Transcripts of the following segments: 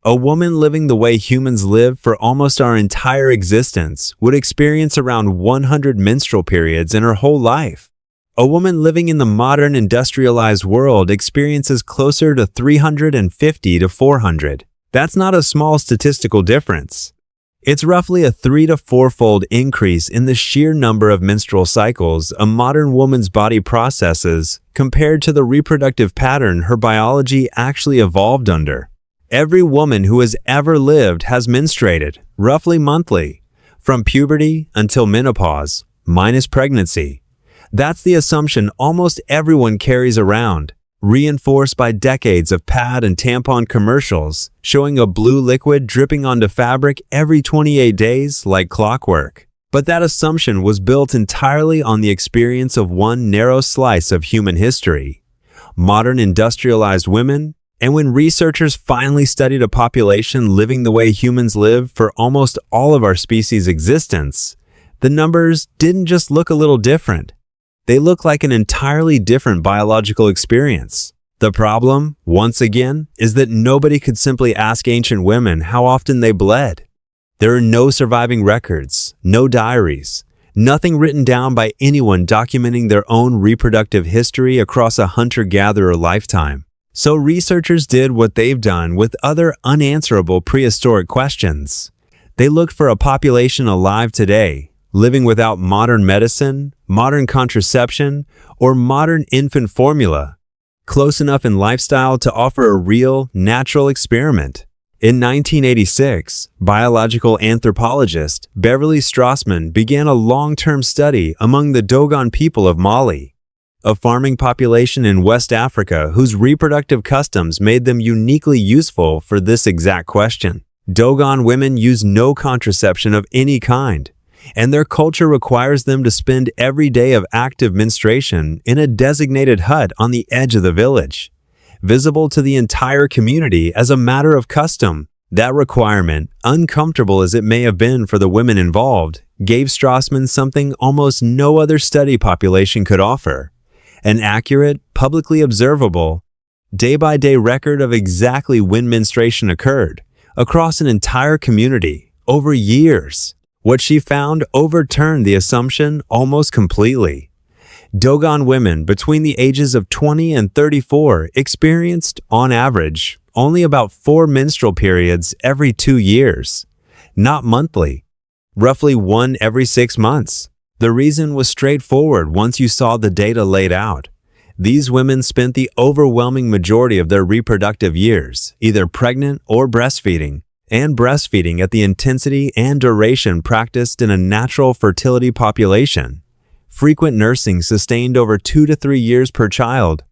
A woman living the way humans live for almost our entire existence would experience around 100 menstrual periods in her whole life. A woman living in the modern industrialized world experiences closer to 350 to 400. That's not a small statistical difference. It's roughly a 3 to 4-fold increase in the sheer number of menstrual cycles a modern woman's body processes compared to the reproductive pattern her biology actually evolved under. Every woman who has ever lived has menstruated, roughly monthly, from puberty until menopause, minus pregnancy. That's the assumption almost everyone carries around, reinforced by decades of pad and tampon commercials showing a blue liquid dripping onto fabric every 28 days like clockwork. But that assumption was built entirely on the experience of one narrow slice of human history: modern industrialized women. And when researchers finally studied a population living the way humans live for almost all of our species' existence, the numbers didn't just look a little different. They look like an entirely different biological experience. The problem, once again, is that nobody could simply ask ancient women how often they bled. There are no surviving records, no diaries, nothing written down by anyone documenting their own reproductive history across a hunter-gatherer lifetime. So researchers did what they've done with other unanswerable prehistoric questions. They looked for a population alive today, living without modern medicine, modern contraception, or modern infant formula, close enough in lifestyle to offer a real, natural experiment. In 1986, biological anthropologist Beverly Strassmann began a long-term study among the Dogon people of Mali, a farming population in West Africa whose reproductive customs made them uniquely useful for this exact question. Dogon women use no contraception of any kind, and their culture requires them to spend every day of active menstruation in a designated hut on the edge of the village, visible to the entire community as a matter of custom. That requirement, uncomfortable as it may have been for the women involved, gave Strassmann something almost no other study population could offer: an accurate, publicly observable, day-by-day record of exactly when menstruation occurred, across an entire community, over years. What she found overturned the assumption almost completely. Dogon women between the ages of 20 and 34 experienced, on average, only about 4 menstrual periods every 2 years, not monthly, roughly 1 every 6 months. The reason was straightforward once you saw the data laid out. These women spent the overwhelming majority of their reproductive years either pregnant or breastfeeding, and breastfeeding at the intensity and duration practiced in a natural fertility population. Frequent nursing sustained over 2 to 3 years per child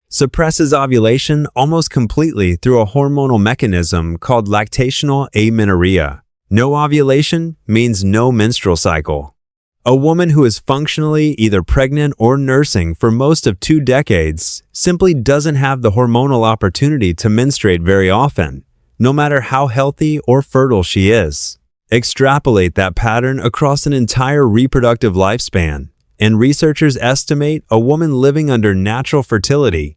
suppresses ovulation almost completely through a hormonal mechanism called lactational amenorrhea. No ovulation means no menstrual cycle. A woman who is functionally either pregnant or nursing for most of 2 decades simply doesn't have the hormonal opportunity to menstruate very often, no matter how healthy or fertile she is. Extrapolate that pattern across an entire reproductive lifespan, and researchers estimate a woman living under natural fertility,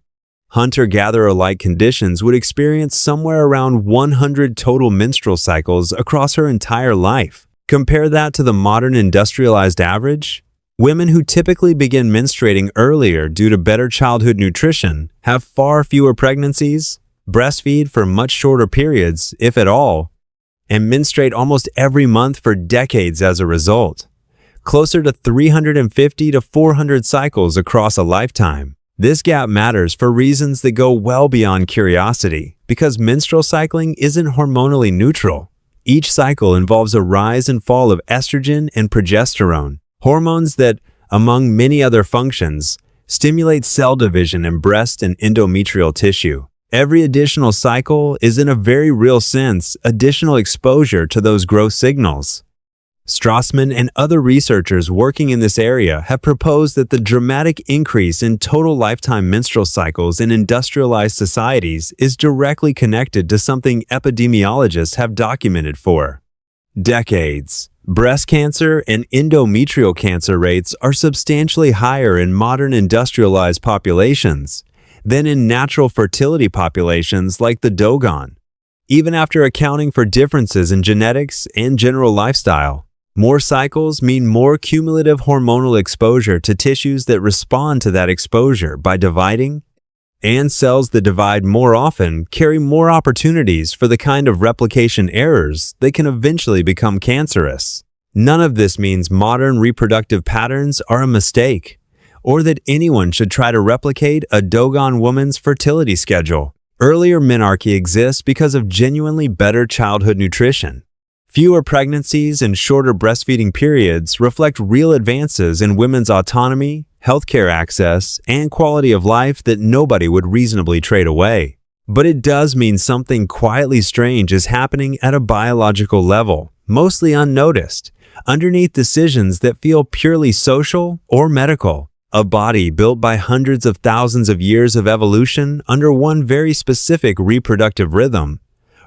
hunter-gatherer-like conditions would experience somewhere around 100 total menstrual cycles across her entire life. Compare that to the modern industrialized average. Women who typically begin menstruating earlier due to better childhood nutrition have far fewer pregnancies, breastfeed for much shorter periods, if at all, and menstruate almost every month for decades as a result, closer to 350 to 400 cycles across a lifetime. This gap matters for reasons that go well beyond curiosity, because menstrual cycling isn't hormonally neutral. Each cycle involves a rise and fall of estrogen and progesterone, hormones that, among many other functions, stimulate cell division in breast and endometrial tissue. Every additional cycle is, in a very real sense, additional exposure to those growth signals. Strassmann and other researchers working in this area have proposed that the dramatic increase in total lifetime menstrual cycles in industrialized societies is directly connected to something epidemiologists have documented for decades. Breast cancer and endometrial cancer rates are substantially higher in modern industrialized populations than in natural fertility populations like the Dogon. even after accounting for differences in genetics and general lifestyle. More cycles mean more cumulative hormonal exposure to tissues that respond to that exposure by dividing, and cells that divide more often carry more opportunities for the kind of replication errors that can eventually become cancerous. None of this means modern reproductive patterns are a mistake, or that anyone should try to replicate a Dogon woman's fertility schedule. Earlier menarche exists because of genuinely better childhood nutrition. Fewer pregnancies and shorter breastfeeding periods reflect real advances in women's autonomy, healthcare access, and quality of life that nobody would reasonably trade away. But it does mean something quietly strange is happening at a biological level, mostly unnoticed, underneath decisions that feel purely social or medical. A body built by hundreds of thousands of years of evolution under one very specific reproductive rhythm,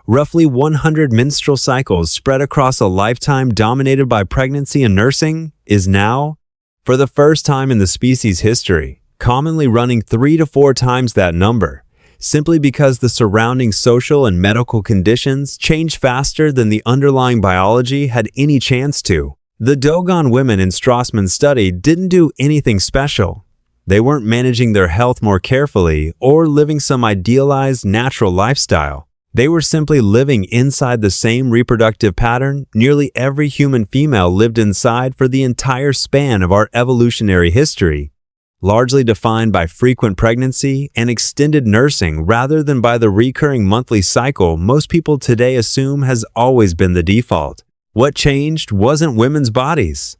roughly 100 menstrual cycles spread across a lifetime dominated by pregnancy and nursing, is now, for the first time in the species' history, commonly running 3 to 4 times that number, simply because the surrounding social and medical conditions change faster than the underlying biology had any chance to. The Dogon women in Strassmann's study didn't do anything special. They weren't managing their health more carefully or living some idealized natural lifestyle. They were simply living inside the same reproductive pattern nearly every human female lived inside for the entire span of our evolutionary history, largely defined by frequent pregnancy and extended nursing rather than by the recurring monthly cycle most people today assume has always been the default. What changed wasn't women's bodies.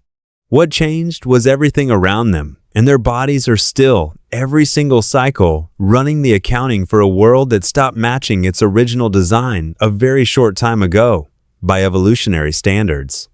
What changed was everything around them, and their bodies are still, every single cycle, running the accounting for a world that stopped matching its original design a very short time ago by evolutionary standards.